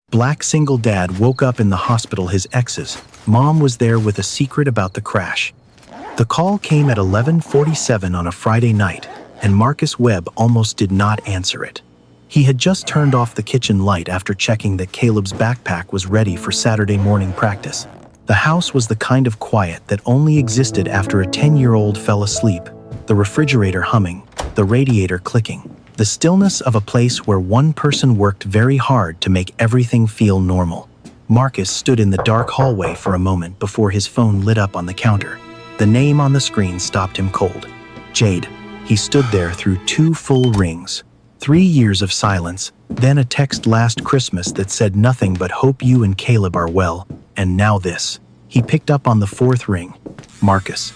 Black single dad woke up in the hospital his ex's. Mom was there with a secret about the crash. The call came at 11:47 on a Friday night, and Marcus Webb almost did not answer it. He had just turned off the kitchen light after checking that Caleb's backpack was ready for Saturday morning practice. The house was the kind of quiet that only existed after a 10-year-old fell asleep, the refrigerator humming, the radiator clicking, the stillness of a place where one person worked very hard to make everything feel normal. Marcus stood in the dark hallway for a moment before his phone lit up on the counter. The name on the screen stopped him cold. Jade. He stood there through 2 full rings. 3 years of silence, then a text last Christmas that said nothing but "Hope you and Caleb are well," and now this. He picked up on the 4th ring. Marcus.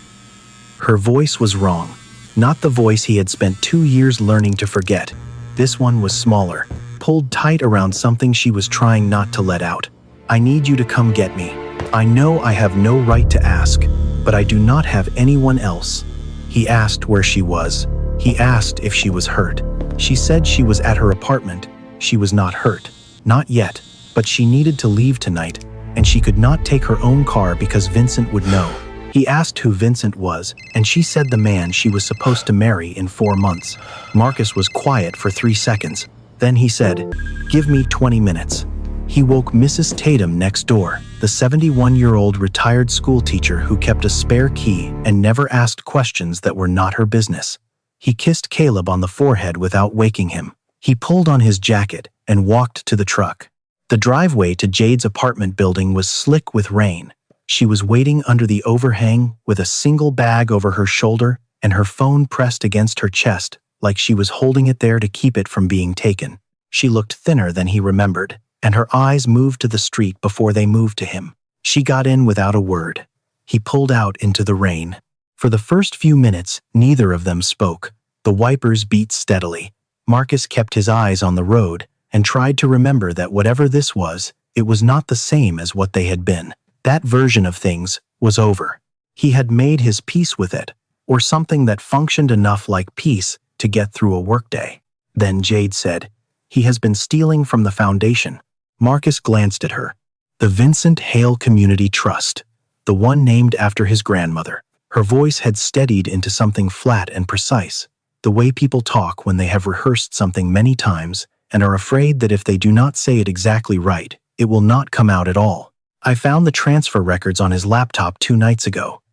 Her voice was wrong. Not the voice he had spent 2 years learning to forget. This one was smaller, pulled tight around something she was trying not to let out. "I need you to come get me. I know I have no right to ask, but I do not have anyone else." He asked where she was. He asked if she was hurt. She said she was at her apartment. She was not hurt. Not yet, but she needed to leave tonight, and she could not take her own car because Vincent would know. He asked who Vincent was, and she said the man she was supposed to marry in 4 months. Marcus was quiet for 3 seconds. Then he said, "Give me 20 minutes." He woke Mrs. Tatum next door, the 71-year-old retired schoolteacher who kept a spare key and never asked questions that were not her business. He kissed Caleb on the forehead without waking him. He pulled on his jacket and walked to the truck. The driveway to Jade's apartment building was slick with rain. She was waiting under the overhang with a single bag over her shoulder and her phone pressed against her chest like she was holding it there to keep it from being taken. She looked thinner than he remembered, and her eyes moved to the street before they moved to him. She got in without a word. He pulled out into the rain. For the first few minutes, neither of them spoke. The wipers beat steadily. Marcus kept his eyes on the road and tried to remember that whatever this was, it was not the same as what they had been. That version of things was over. He had made his peace with it, or something that functioned enough like peace to get through a workday. Then Jade said, "He has been stealing from the foundation." Marcus glanced at her. The Vincent Hale Community Trust, the one named after his grandmother. Her voice had steadied into something flat and precise, the way people talk when they have rehearsed something many times and are afraid that if they do not say it exactly right, it will not come out at all. "I found the transfer records on his laptop 2 nights ago.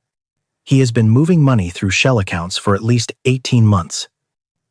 He has been moving money through shell accounts for at least 18 months.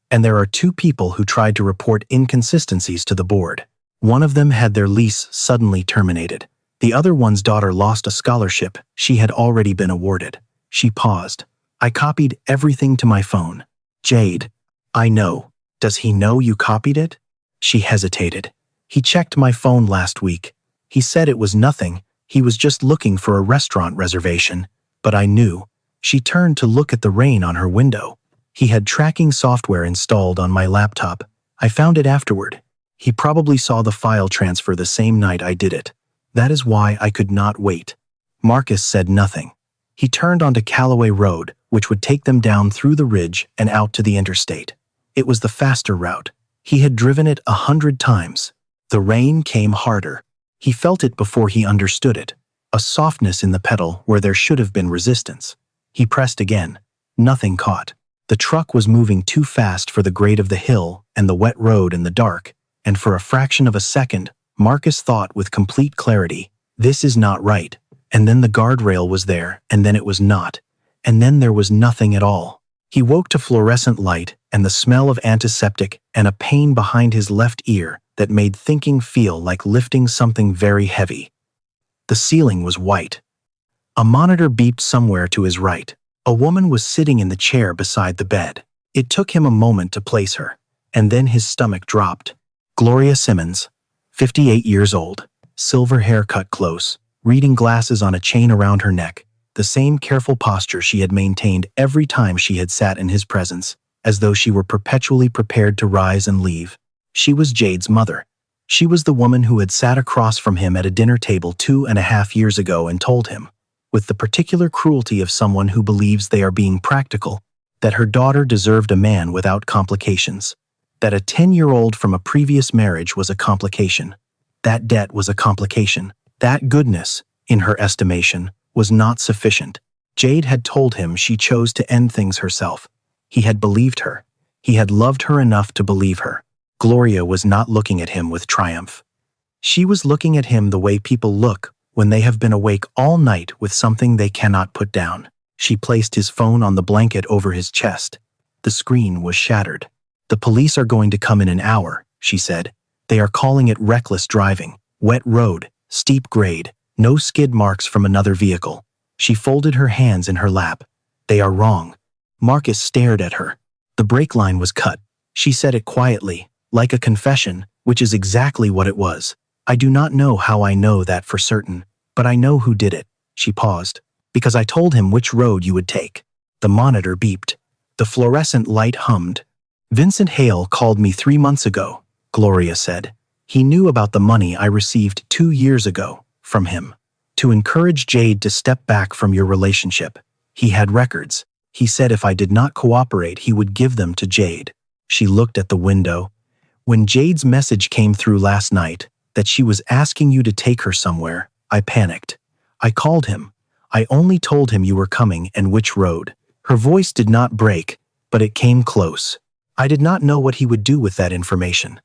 And there are 2 people who tried to report inconsistencies to the board. One of them had their lease suddenly terminated. The other one's daughter lost a scholarship she had already been awarded." She paused. "I copied everything to my phone." "Jade, I know. Does he know you copied it?" She hesitated. "He checked my phone last week. He said it was nothing. He was just looking for a restaurant reservation. But I knew." She turned to look at the rain on her window. "He had tracking software installed on my laptop. I found it afterward. He probably saw the file transfer the same night I did it. That is why I could not wait." Marcus said nothing. He turned onto Callaway Road, which would take them down through the ridge and out to the interstate. It was the faster route. He had driven it 100 times. The rain came harder. He felt it before he understood it, a softness in the pedal where there should have been resistance. He pressed again. Nothing caught. The truck was moving too fast for the grade of the hill and the wet road in the dark, and for a fraction of a second, Marcus thought with complete clarity, "This is not right." And then the guardrail was there, and then it was not. And then there was nothing at all. He woke to fluorescent light and the smell of antiseptic and a pain behind his left ear that made thinking feel like lifting something very heavy. The ceiling was white. A monitor beeped somewhere to his right. A woman was sitting in the chair beside the bed. It took him a moment to place her, and then his stomach dropped. Gloria Simmons, 58 years old, silver hair cut close, reading glasses on a chain around her neck, the same careful posture she had maintained every time she had sat in his presence, as though she were perpetually prepared to rise and leave. She was Jade's mother. She was the woman who had sat across from him at a dinner table 2.5 years ago and told him, with the particular cruelty of someone who believes they are being practical, that her daughter deserved a man without complications, that a 10-year-old from a previous marriage was a complication. That debt was a complication. That goodness, in her estimation, was not sufficient. Jade had told him she chose to end things herself. He had believed her. He had loved her enough to believe her. Gloria was not looking at him with triumph. She was looking at him the way people look when they have been awake all night with something they cannot put down. She placed his phone on the blanket over his chest. The screen was shattered. "The police are going to come in an hour," she said. "They are calling it reckless driving. Wet road, steep grade, no skid marks from another vehicle." She folded her hands in her lap. "They are wrong." Marcus stared at her. The brake line was cut. She said it quietly, like a confession, which is exactly what it was. "I do not know how I know that for certain, but I know who did it." She paused. "Because I told him which road you would take." The monitor beeped. The fluorescent light hummed. "Vincent Hale called me 3 months ago," Gloria said. "He knew about the money I received 2 years ago from him. To encourage Jade to step back from your relationship. He had records. He said if I did not cooperate, he would give them to Jade." She looked at the window. "When Jade's message came through last night, that she was asking you to take her somewhere, I panicked. I called him. I only told him you were coming and which road." Her voice did not break, but it came close. "I did not know what he would do with that information.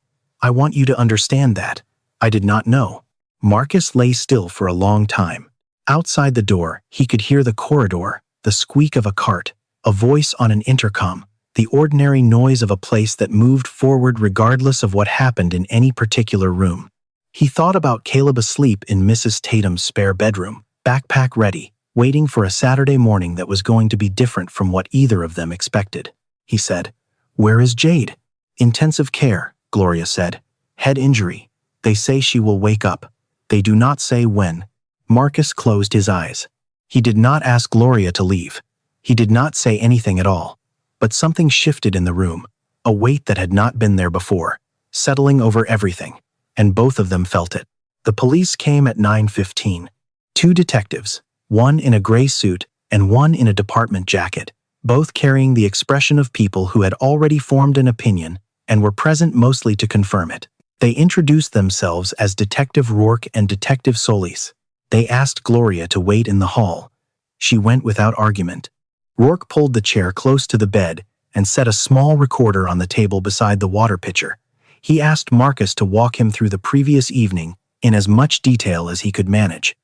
I want you to understand that. I did not know." Marcus lay still for a long time. Outside the door, he could hear the corridor, the squeak of a cart, a voice on an intercom, the ordinary noise of a place that moved forward regardless of what happened in any particular room. He thought about Caleb asleep in Mrs. Tatum's spare bedroom, backpack ready, waiting for a Saturday morning that was going to be different from what either of them expected. He said, "Where is Jade?" "Intensive care," Gloria said. "Head injury. They say she will wake up. They do not say when." Marcus closed his eyes. He did not ask Gloria to leave. He did not say anything at all. But something shifted in the room, a weight that had not been there before, settling over everything, and both of them felt it. The police came at 9:15. 2 detectives, one in a gray suit and one in a department jacket, both carrying the expression of people who had already formed an opinion and were present mostly to confirm it. They introduced themselves as Detective Rourke and Detective Solis. They asked Gloria to wait in the hall. She went without argument. Rourke pulled the chair close to the bed and set a small recorder on the table beside the water pitcher. He asked Marcus to walk him through the previous evening in as much detail as he could manage.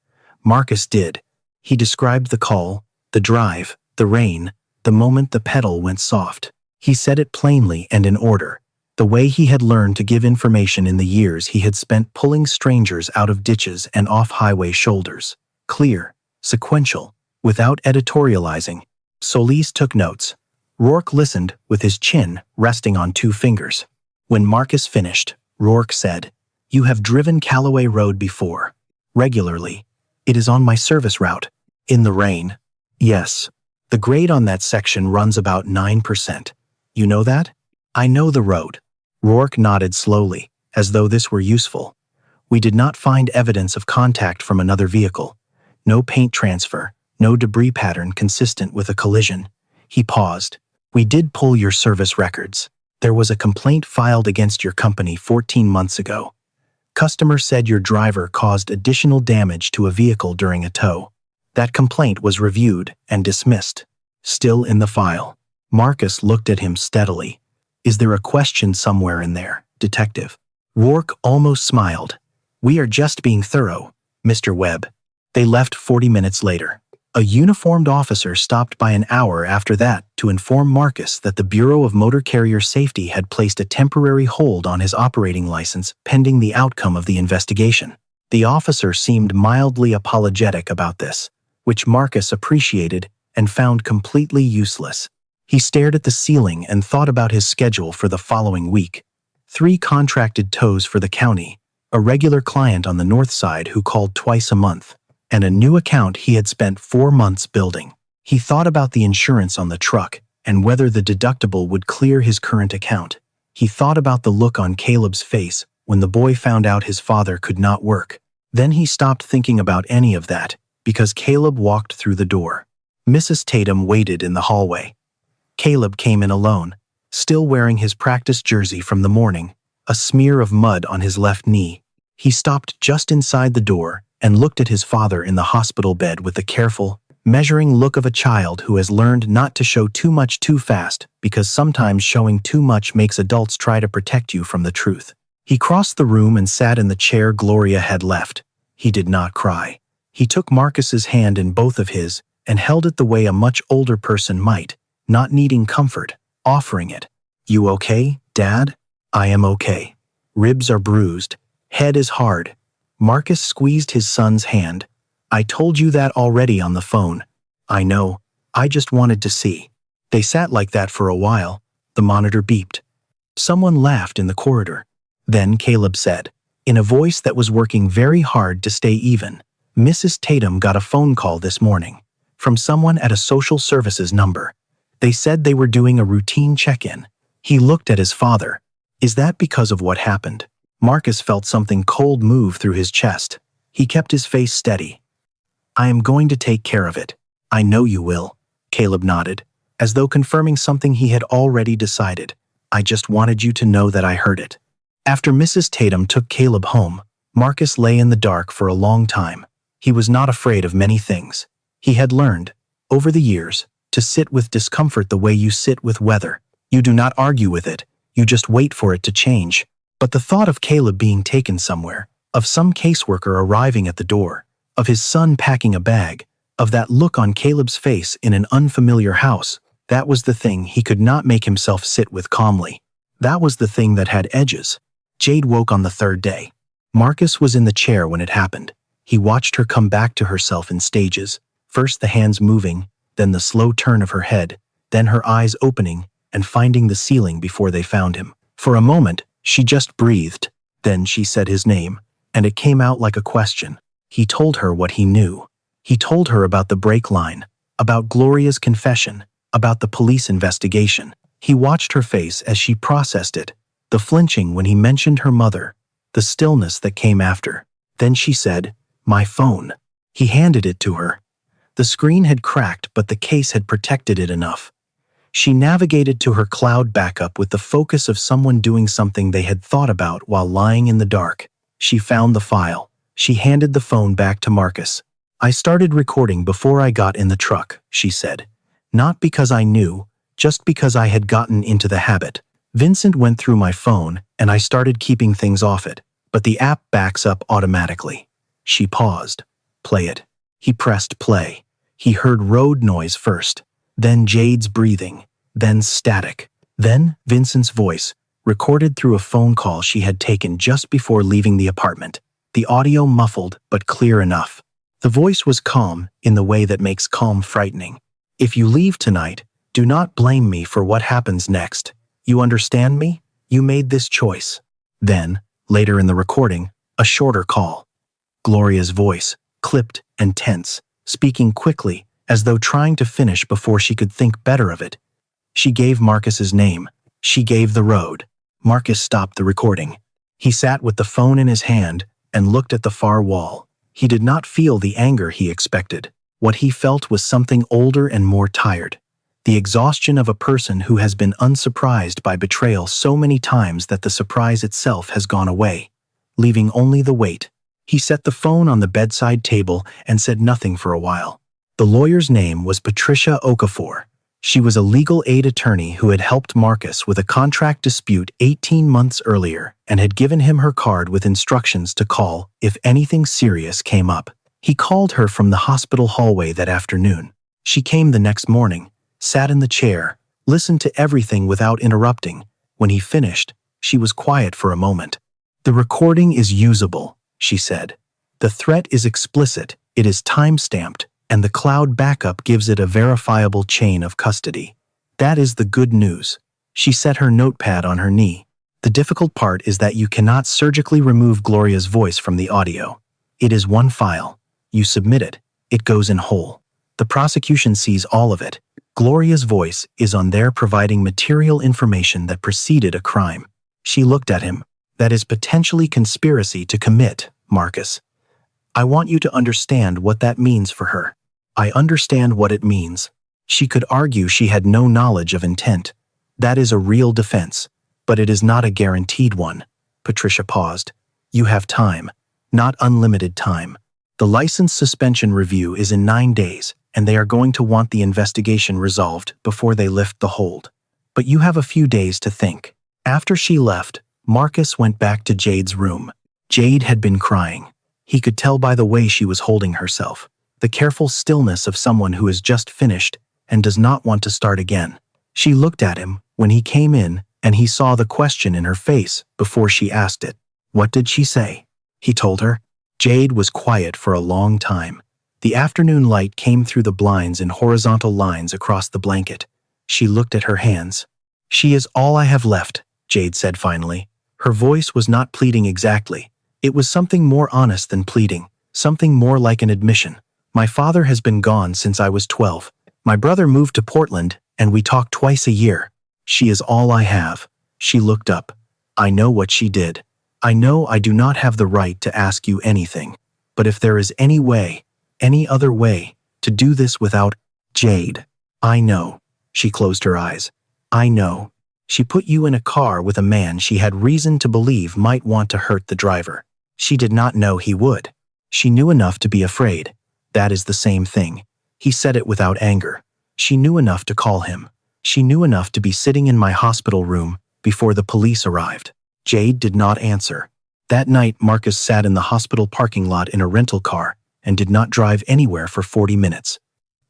Marcus did. He described the call, the drive, the rain, the moment the pedal went soft. He said it plainly and in order, the way he had learned to give information in the years he had spent pulling strangers out of ditches and off-highway shoulders. Clear, sequential, without editorializing. Solis took notes. Rourke listened with his chin resting on 2 fingers. When Marcus finished, Rourke said, "You have driven Callaway Road before." "Regularly. It is on my service route." "In the rain?" "Yes. The grade on that section runs about 9%. You know that?" "I know the road." Rourke nodded slowly, as though this were useful. "We did not find evidence of contact from another vehicle. No paint transfer, no debris pattern consistent with a collision." He paused. "We did pull your service records. There was a complaint filed against your company 14 months ago. Customer said your driver caused additional damage to a vehicle during a tow. That complaint was reviewed and dismissed. Still in the file." Marcus looked at him steadily. "Is there a question somewhere in there, Detective?" Rourke almost smiled. "We are just being thorough, Mr. Webb." They left 40 minutes later. A uniformed officer stopped by an hour after that to inform Marcus that the Bureau of Motor Carrier Safety had placed a temporary hold on his operating license pending the outcome of the investigation. The officer seemed mildly apologetic about this, which Marcus appreciated and found completely useless. He stared at the ceiling and thought about his schedule for the following week. 3 contracted tows for the county, a regular client on the north side who called twice a month, and a new account he had spent 4 months building. He thought about the insurance on the truck and whether the deductible would clear his current account. He thought about the look on Caleb's face when the boy found out his father could not work. Then he stopped thinking about any of that because Caleb walked through the door. Mrs. Tatum waited in the hallway. Caleb came in alone, still wearing his practice jersey from the morning, a smear of mud on his left knee. He stopped just inside the door and looked at his father in the hospital bed with the careful, measuring look of a child who has learned not to show too much too fast because sometimes showing too much makes adults try to protect you from the truth. He crossed the room and sat in the chair Gloria had left. He did not cry. He took Marcus's hand in both of his and held it the way a much older person might, not needing comfort, offering it. "You okay, Dad?" "I am okay. Ribs are bruised. Head is hard." Marcus squeezed his son's hand. "I told you that already on the phone." "I know. I just wanted to see." They sat like that for a while. The monitor beeped. Someone laughed in the corridor. Then Caleb said, in a voice that was working very hard to stay even, "Mrs. Tatum got a phone call this morning from someone at a social services number. They said they were doing a routine check-in." He looked at his father. "Is that because of what happened?" Marcus felt something cold move through his chest. He kept his face steady. "I am going to take care of it." "I know you will." Caleb nodded, as though confirming something he had already decided. "I just wanted you to know that I heard it." After Mrs. Tatum took Caleb home, Marcus lay in the dark for a long time. He was not afraid of many things. He had learned, over the years, to sit with discomfort the way you sit with weather. You do not argue with it, you just wait for it to change. But the thought of Caleb being taken somewhere, of some caseworker arriving at the door, of his son packing a bag, of that look on Caleb's face in an unfamiliar house, that was the thing he could not make himself sit with calmly. That was the thing that had edges. Jade woke on the third day. Marcus was in the chair when it happened. He watched her come back to herself in stages, first the hands moving, then the slow turn of her head, then her eyes opening and finding the ceiling before they found him. For a moment, she just breathed. Then she said his name, and it came out like a question. He told her what he knew. He told her about the break line, about Gloria's confession, about the police investigation. He watched her face as she processed it, the flinching when he mentioned her mother, the stillness that came after. Then she said, "My phone." He handed it to her. The screen had cracked, but the case had protected it enough. She navigated to her cloud backup with the focus of someone doing something they had thought about while lying in the dark. She found the file. She handed the phone back to Marcus. "I started recording before I got in the truck," she said. "Not because I knew, just because I had gotten into the habit. Vincent went through my phone, and I started keeping things off it, but the app backs up automatically." She paused. "Play it." He pressed play. He heard road noise first, then Jade's breathing, then static, then Vincent's voice, recorded through a phone call she had taken just before leaving the apartment. The audio muffled but clear enough. The voice was calm in the way that makes calm frightening. "If you leave tonight, do not blame me for what happens next. You understand me? You made this choice." Then, later in the recording, a shorter call. Gloria's voice, clipped and tense, speaking quickly, as though trying to finish before she could think better of it. She gave Marcus's name. She gave the road. Marcus stopped the recording. He sat with the phone in his hand and looked at the far wall. He did not feel the anger he expected. What he felt was something older and more tired. The exhaustion of a person who has been unsurprised by betrayal so many times that the surprise itself has gone away, leaving only the weight. He set the phone on the bedside table and said nothing for a while. The lawyer's name was Patricia Okafor. She was a legal aid attorney who had helped Marcus with a contract dispute 18 months earlier and had given him her card with instructions to call if anything serious came up. He called her from the hospital hallway that afternoon. She came the next morning, sat in the chair, listened to everything without interrupting. When he finished, she was quiet for a moment. "The recording is usable," she said. "The threat is explicit, it is time-stamped, and the cloud backup gives it a verifiable chain of custody. That is the good news." She set her notepad on her knee. "The difficult part is that you cannot surgically remove Gloria's voice from the audio. It is one file. You submit it, it goes in whole. The prosecution sees all of it. Gloria's voice is on there providing material information that preceded a crime." She looked at him. "That is potentially conspiracy to commit, Marcus. I want you to understand what that means for her." "I understand what it means." She could argue she had no knowledge of intent. That is a real defense, but it is not a guaranteed one. Patricia paused. You have time, not unlimited time. The license suspension review is in 9 days, and they are going to want the investigation resolved before they lift the hold. But you have a few days to think. After she left, Marcus went back to Jade's room. Jade had been crying. He could tell by the way she was holding herself, the careful stillness of someone who has just finished and does not want to start again. She looked at him when he came in, and he saw the question in her face before she asked it. What did she say? He told her. Jade was quiet for a long time. The afternoon light came through the blinds in horizontal lines across the blanket. She looked at her hands. She is all I have left, Jade said finally. Her voice was not pleading exactly. It was something more honest than pleading, something more like an admission. My father has been gone since I was 12. My brother moved to Portland, and we talk twice a year. She is all I have. She looked up. I know what she did. I know I do not have the right to ask you anything. But if there is any way, any other way, to do this without Jade, I know. She closed her eyes. I know. She put you in a car with a man she had reason to believe might want to hurt the driver. She did not know he would. She knew enough to be afraid. That is the same thing. He said it without anger. She knew enough to call him. She knew enough to be sitting in my hospital room before the police arrived. Jade did not answer. That night, Marcus sat in the hospital parking lot in a rental car and did not drive anywhere for 40 minutes.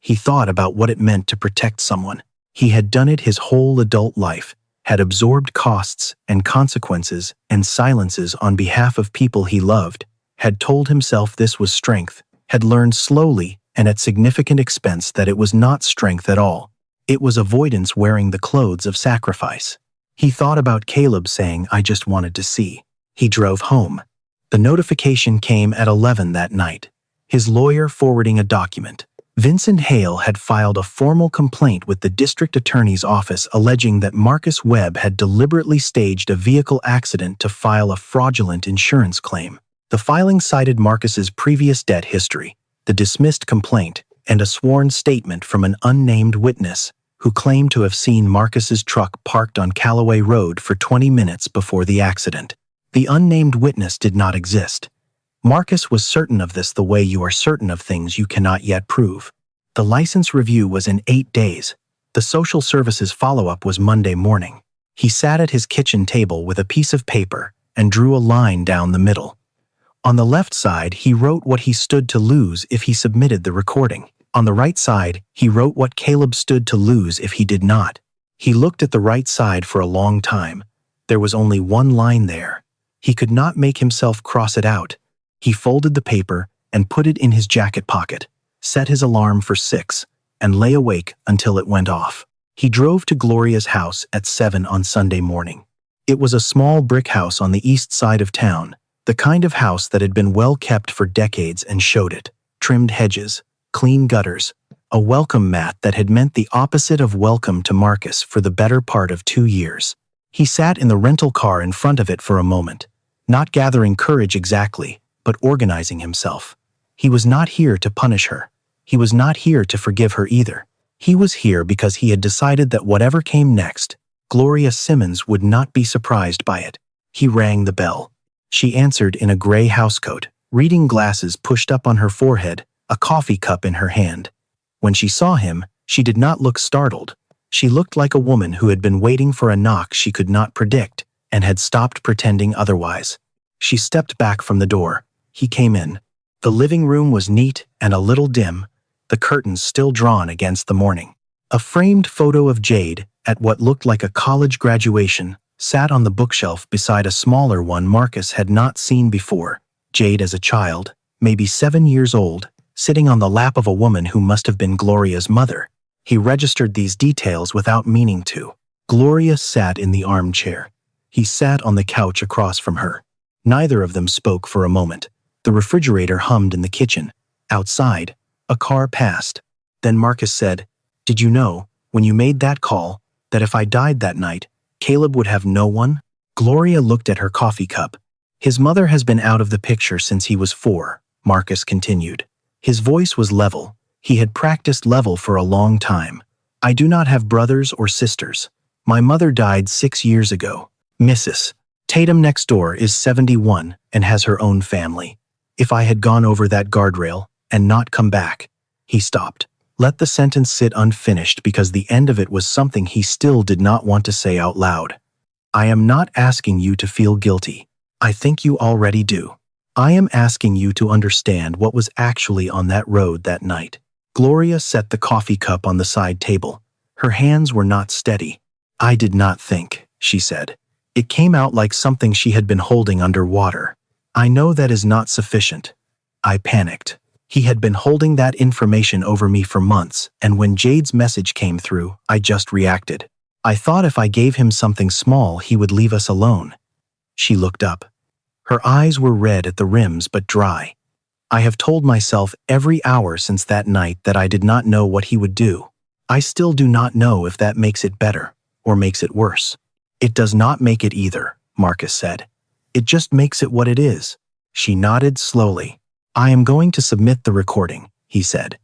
He thought about what it meant to protect someone. He had done it his whole adult life, had absorbed costs and consequences and silences on behalf of people he loved, had told himself this was strength, had learned slowly and at significant expense that it was not strength at all. It was avoidance wearing the clothes of sacrifice. He thought about Caleb saying, I just wanted to see. He drove home. The notification came at 11 that night. His lawyer forwarding a document. Vincent Hale had filed a formal complaint with the district attorney's office alleging that Marcus Webb had deliberately staged a vehicle accident to file a fraudulent insurance claim. The filing cited Marcus's previous debt history, the dismissed complaint, and a sworn statement from an unnamed witness who claimed to have seen Marcus's truck parked on Callaway Road for 20 minutes before the accident. The unnamed witness did not exist. Marcus was certain of this the way you are certain of things you cannot yet prove. The license review was in 8 days. The social services follow-up was Monday morning. He sat at his kitchen table with a piece of paper and drew a line down the middle. On the left side, he wrote what he stood to lose if he submitted the recording. On the right side, he wrote what Caleb stood to lose if he did not. He looked at the right side for a long time. There was only one line there. He could not make himself cross it out. He folded the paper and put it in his jacket pocket, set his alarm for 6, and lay awake until it went off. He drove to Gloria's house at 7 on Sunday morning. It was a small brick house on the east side of town, the kind of house that had been well kept for decades and showed it. Trimmed hedges, clean gutters, a welcome mat that had meant the opposite of welcome to Marcus for the better part of 2 years. He sat in the rental car in front of it for a moment, not gathering courage exactly, but organizing himself. He was not here to punish her. He was not here to forgive her either. He was here because he had decided that whatever came next, Gloria Simmons would not be surprised by it. He rang the bell. She answered in a gray housecoat, reading glasses pushed up on her forehead, a coffee cup in her hand. When she saw him, she did not look startled. She looked like a woman who had been waiting for a knock she could not predict and had stopped pretending otherwise. She stepped back from the door. He came in. The living room was neat and a little dim, the curtains still drawn against the morning. A framed photo of Jade, at what looked like a college graduation, sat on the bookshelf beside a smaller one Marcus had not seen before. Jade as a child, maybe 7 years old, sitting on the lap of a woman who must have been Gloria's mother. He registered these details without meaning to. Gloria sat in the armchair. He sat on the couch across from her. Neither of them spoke for a moment. The refrigerator hummed in the kitchen. Outside, a car passed. Then Marcus said, "Did you know, when you made that call, that if I died that night, Caleb would have no one?" Gloria looked at her coffee cup. "His mother has been out of the picture since he was 4, Marcus continued. His voice was level. He had practiced level for a long time. "I do not have brothers or sisters. My mother died 6 years ago. Mrs. Tatum next door is 71 and has her own family. If I had gone over that guardrail and not come back." He stopped. Let the sentence sit unfinished because the end of it was something he still did not want to say out loud. "I am not asking you to feel guilty. I think you already do. I am asking you to understand what was actually on that road that night." Gloria set the coffee cup on the side table. Her hands were not steady. "I did not think," she said. It came out like something she had been holding under water. "I know that is not sufficient." I panicked. He had been holding that information over me for months, and when Jade's message came through, I just reacted. I thought if I gave him something small, he would leave us alone. She looked up. Her eyes were red at the rims but dry. "I have told myself every hour since that night that I did not know what he would do. I still do not know if that makes it better or makes it worse." "It does not make it either," Marcus said. "It just makes it what it is." She nodded slowly. "I am going to submit the recording," he said.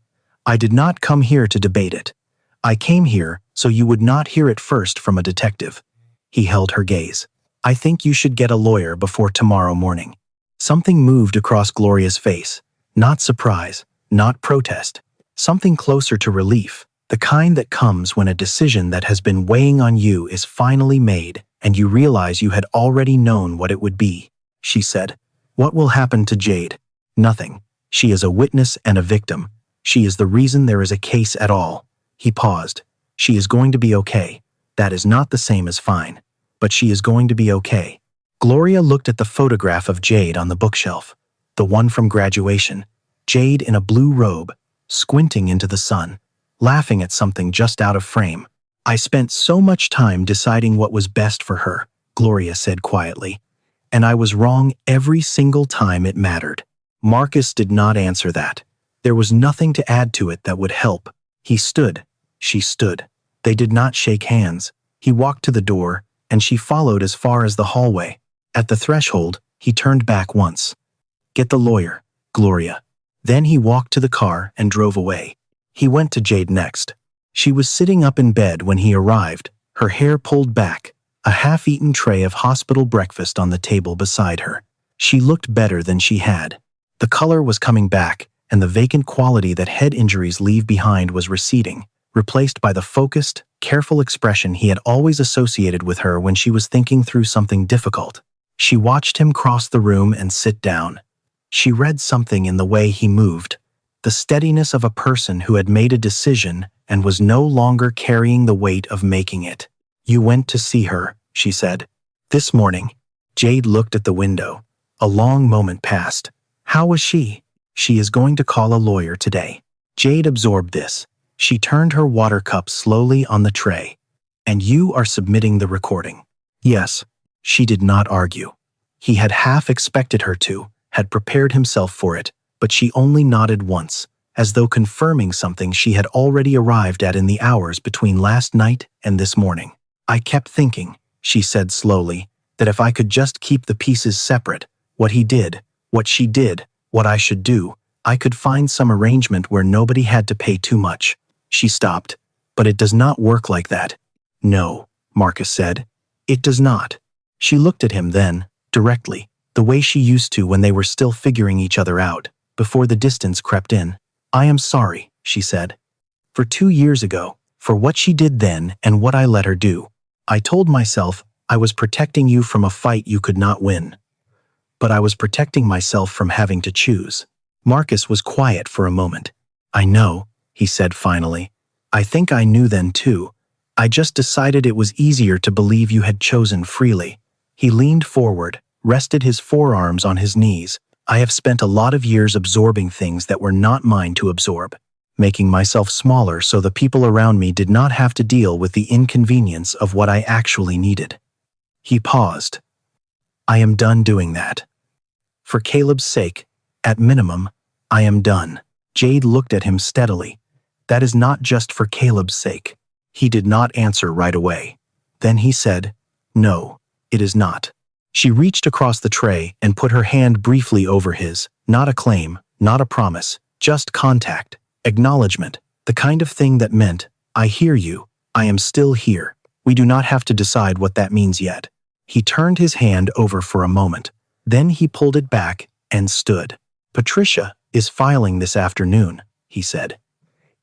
"I did not come here to debate it. I came here so you would not hear it first from a detective." He held her gaze. "I think you should get a lawyer before tomorrow morning." Something moved across Gloria's face. Not surprise, not protest. Something closer to relief, the kind that comes when a decision that has been weighing on you is finally made and you realize you had already known what it would be. She said, "What will happen to Jade?" "Nothing. She is a witness and a victim. She is the reason there is a case at all." He paused. "She is going to be okay. That is not the same as fine. But she is going to be okay." Gloria looked at the photograph of Jade on the bookshelf, the one from graduation. Jade in a blue robe, squinting into the sun, laughing at something just out of frame. "I spent so much time deciding what was best for her," Gloria said quietly, "and I was wrong every single time it mattered." Marcus did not answer that. There was nothing to add to it that would help. He stood. She stood. They did not shake hands. He walked to the door, and she followed as far as the hallway. At the threshold, he turned back once. "Get the lawyer, Gloria." Then he walked to the car and drove away. He went to Jade next. She was sitting up in bed when he arrived, her hair pulled back, a half-eaten tray of hospital breakfast on the table beside her. She looked better than she had. The color was coming back, and the vacant quality that head injuries leave behind was receding, replaced by the focused, careful expression he had always associated with her when she was thinking through something difficult. She watched him cross the room and sit down. She read something in the way he moved, the steadiness of a person who had made a decision and was no longer carrying the weight of making it. "You went to see her," she said. "This morning." Jade looked at the window. A long moment passed. "How was she?" "She is going to call a lawyer today." Jade absorbed this. She turned her water cup slowly on the tray. "And you are submitting the recording?" "Yes." She did not argue. He had half expected her to, had prepared himself for it, but she only nodded once, as though confirming something she had already arrived at in the hours between last night and this morning. "I kept thinking," she said slowly, "that if I could just keep the pieces separate, what he did, what she did, what I should do, I could find some arrangement where nobody had to pay too much." She stopped. "But it does not work like that." "No," Marcus said. "It does not." She looked at him then, directly, the way she used to when they were still figuring each other out, before the distance crept in. "I am sorry," she said. "For 2 years ago, for what she did then and what I let her do. I told myself I was protecting you from a fight you could not win. But I was protecting myself from having to choose." Marcus was quiet for a moment. "I know," he said finally. "I think I knew then too. I just decided it was easier to believe you had chosen freely." He leaned forward, rested his forearms on his knees. "I have spent a lot of years absorbing things that were not mine to absorb, making myself smaller so the people around me did not have to deal with the inconvenience of what I actually needed." He paused. "I am done doing that. For Caleb's sake, at minimum, I am done." Jade looked at him steadily. "That is not just for Caleb's sake." He did not answer right away. Then he said, "No, it is not." She reached across the tray and put her hand briefly over his, not a claim, not a promise, just contact, acknowledgement, the kind of thing that meant, "I hear you, I am still here. We do not have to decide what that means yet." He turned his hand over for a moment. Then he pulled it back and stood. "Patricia is filing this afternoon," he said.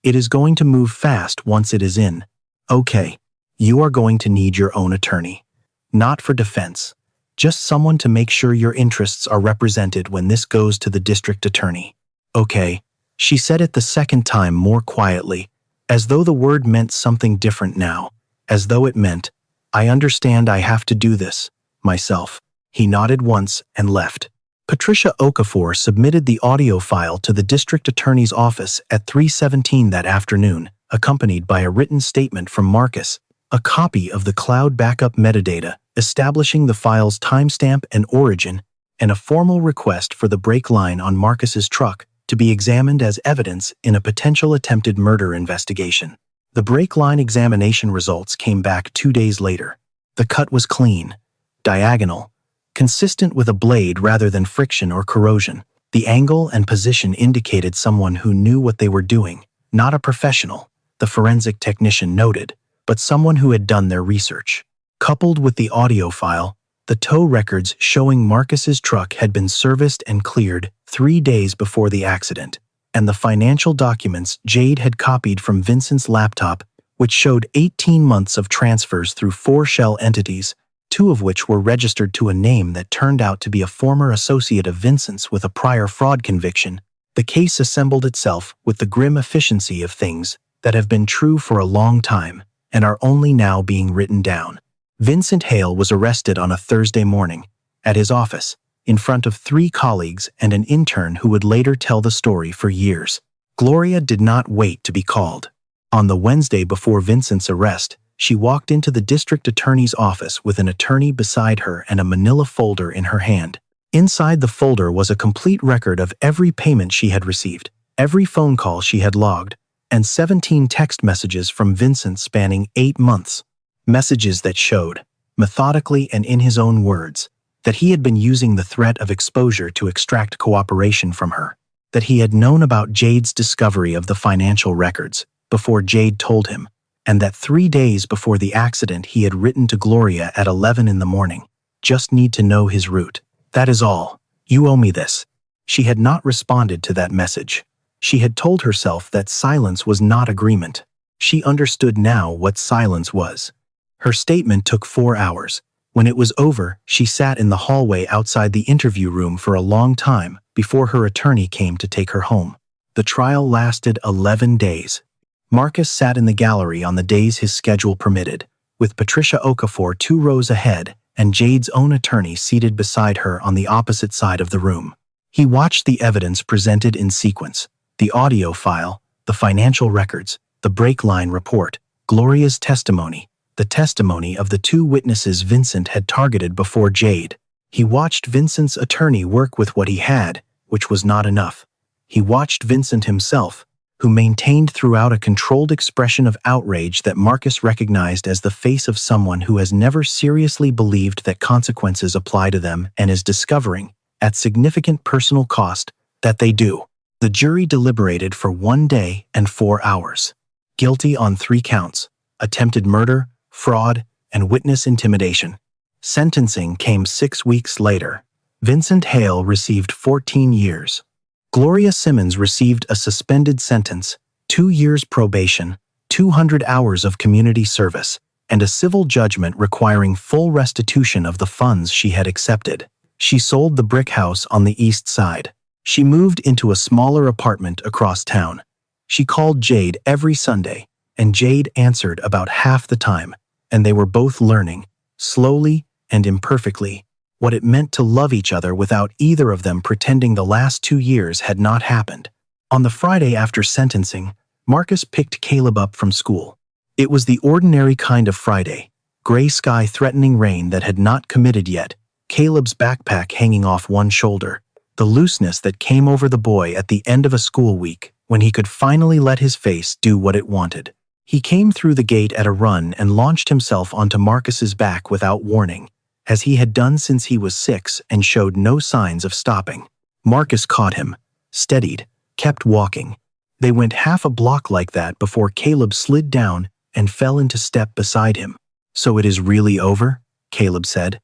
"It is going to move fast once it is in. Okay, you are going to need your own attorney. Not for defense. Just someone to make sure your interests are represented when this goes to the district attorney." "Okay," she said it the second time more quietly, as though the word meant something different now, as though it meant, "I understand I have to do this myself." He nodded once and left. Patricia Okafor submitted the audio file to the district attorney's office at 3:17 that afternoon, accompanied by a written statement from Marcus, a copy of the cloud backup metadata establishing the file's timestamp and origin, and a formal request for the brake line on Marcus's truck to be examined as evidence in a potential attempted murder investigation. The brake line examination results came back 2 days later. The cut was clean, diagonal, consistent with a blade rather than friction or corrosion. The angle and position indicated someone who knew what they were doing, not a professional, the forensic technician noted, but someone who had done their research. Coupled with the audio file, the tow records showing Marcus's truck had been serviced and cleared 3 days before the accident, and the financial documents Jade had copied from Vincent's laptop, which showed 18 months of transfers through 4 shell entities, 2 of which were registered to a name that turned out to be a former associate of Vincent's with a prior fraud conviction. The case assembled itself with the grim efficiency of things that have been true for a long time and are only now being written down. Vincent Hale was arrested on a Thursday morning, at his office, in front of 3 colleagues and an intern who would later tell the story for years. Gloria did not wait to be called. On the Wednesday before Vincent's arrest, she walked into the district attorney's office with an attorney beside her and a manila folder in her hand. Inside the folder was a complete record of every payment she had received, every phone call she had logged, and 17 text messages from Vincent spanning 8 months. Messages that showed, methodically and in his own words, that he had been using the threat of exposure to extract cooperation from her, that he had known about Jade's discovery of the financial records before Jade told him, and that 3 days before the accident he had written to Gloria at 11 in the morning, "Just need to know his route. That is all. You owe me this." She had not responded to that message. She had told herself that silence was not agreement. She understood now what silence was. Her statement took 4 hours. When it was over, she sat in the hallway outside the interview room for a long time before her attorney came to take her home. The trial lasted 11 days. Marcus sat in the gallery on the days his schedule permitted, with Patricia Okafor 2 rows ahead and Jade's own attorney seated beside her on the opposite side of the room. He watched the evidence presented in sequence, the audio file, the financial records, the brake line report, Gloria's testimony, the testimony of the 2 witnesses Vincent had targeted before Jade. He watched Vincent's attorney work with what he had, which was not enough. He watched Vincent himself, who maintained throughout a controlled expression of outrage that Marcus recognized as the face of someone who has never seriously believed that consequences apply to them and is discovering, at significant personal cost, that they do. The jury deliberated for 1 day and 4 hours. Guilty on 3 counts: attempted murder, fraud, and witness intimidation. Sentencing came 6 weeks later. Vincent Hale received 14 years. Gloria Simmons received a suspended sentence, 2 years probation, 200 hours of community service, and a civil judgment requiring full restitution of the funds she had accepted. She sold the brick house on the east side. She moved into a smaller apartment across town. She called Jade every Sunday, and Jade answered about half the time, and they were both learning, slowly and imperfectly, what it meant to love each other without either of them pretending the last 2 years had not happened. On the Friday after sentencing, Marcus picked Caleb up from school. It was the ordinary kind of Friday, gray sky threatening rain that had not committed yet, Caleb's backpack hanging off one shoulder, the looseness that came over the boy at the end of a school week when he could finally let his face do what it wanted. He came through the gate at a run and launched himself onto Marcus's back without warning, as he had done since he was 6 and showed no signs of stopping. Marcus caught him, steadied, kept walking. They went half a block like that before Caleb slid down and fell into step beside him. "So it is really over?" Caleb said.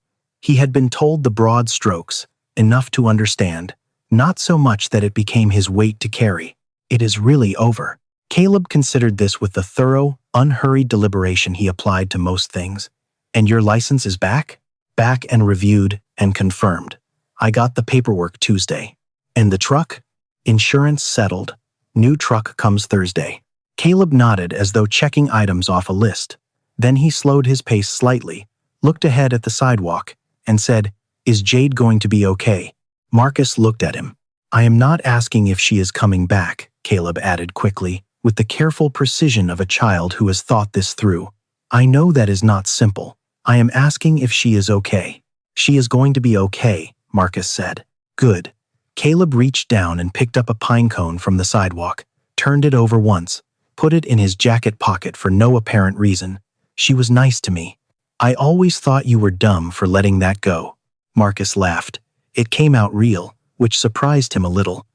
He had been told the broad strokes, enough to understand, not so much that it became his weight to carry. It is really over. Caleb considered this with the thorough, unhurried deliberation he applied to most things. And your license is back? Back and reviewed and confirmed. I got the paperwork Tuesday. And the truck? Insurance settled. New truck comes Thursday. Caleb nodded as though checking items off a list. Then he slowed his pace slightly, looked ahead at the sidewalk, and said, "Is Jade going to be okay?" Marcus looked at him. "I am not asking if she is coming back," Caleb added quickly, with the careful precision of a child who has thought this through. "I know that is not simple. I am asking if she is okay." "She is going to be okay," Marcus said. "Good." Caleb reached down and picked up a pine cone from the sidewalk, turned it over once, put it in his jacket pocket for no apparent reason. "She was nice to me." "I always thought you were dumb for letting that go." Marcus laughed. It came out real, which surprised him a little.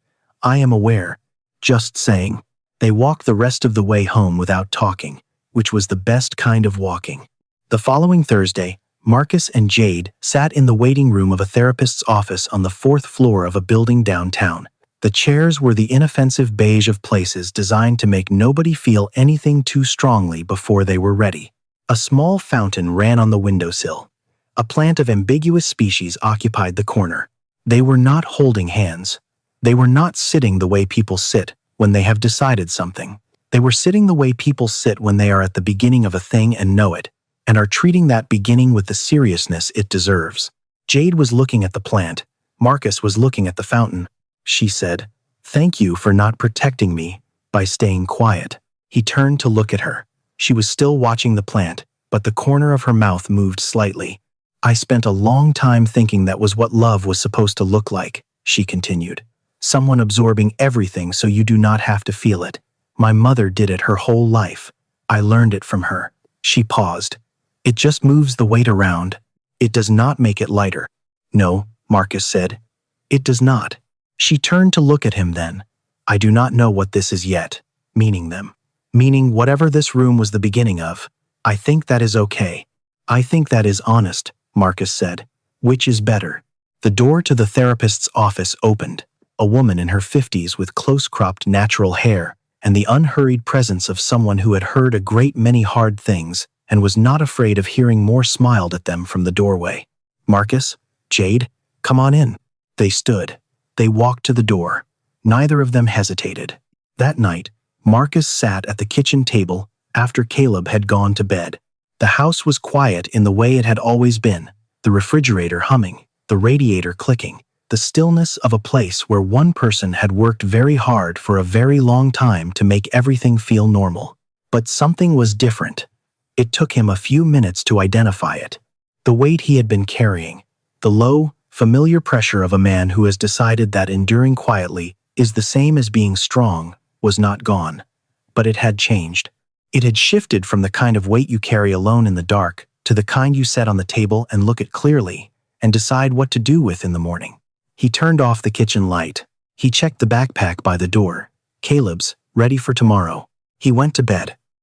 "I am aware. Just saying." They walked the rest of the way home without talking, which was the best kind of walking. The following Thursday, Marcus and Jade sat in the waiting room of a therapist's office on the 4th floor of a building downtown. The chairs were the inoffensive beige of places designed to make nobody feel anything too strongly before they were ready. A small fountain ran on the windowsill. A plant of ambiguous species occupied the corner. They were not holding hands. They were not sitting the way people sit when they have decided something. They were sitting the way people sit when they are at the beginning of a thing and know it, and are treating that beginning with the seriousness it deserves. Jade was looking at the plant. Marcus was looking at the fountain. She said, "Thank you for not protecting me by staying quiet." He turned to look at her. She was still watching the plant, but the corner of her mouth moved slightly. "I spent a long time thinking that was what love was supposed to look like," she continued. "Someone absorbing everything so you do not have to feel it. My mother did it her whole life. I learned it from her." She paused. "It just moves the weight around. It does not make it lighter." "No," Marcus said. "It does not." She turned to look at him then. "I do not know what this is yet," meaning them. Meaning whatever this room was the beginning of. "I think that is okay." "I think that is honest," Marcus said. "Which is better?" The door to the therapist's office opened. A woman in her 50s with close-cropped natural hair and the unhurried presence of someone who had heard a great many hard things and was not afraid of hearing more smiled at them from the doorway. "Marcus, Jade, come on in." They stood. They walked to the door. Neither of them hesitated. That night, Marcus sat at the kitchen table after Caleb had gone to bed. The house was quiet in the way it had always been, the refrigerator humming, the radiator clicking, the stillness of a place where one person had worked very hard for a very long time to make everything feel normal. But something was different. It took him a few minutes to identify it. The weight he had been carrying, the low, familiar pressure of a man who has decided that enduring quietly is the same as being strong, was not gone. But it had changed. It had shifted from the kind of weight you carry alone in the dark to the kind you set on the table and look at clearly and decide what to do with in the morning. He turned off the kitchen light. He checked the backpack by the door. Caleb's, ready for tomorrow. He went to bed.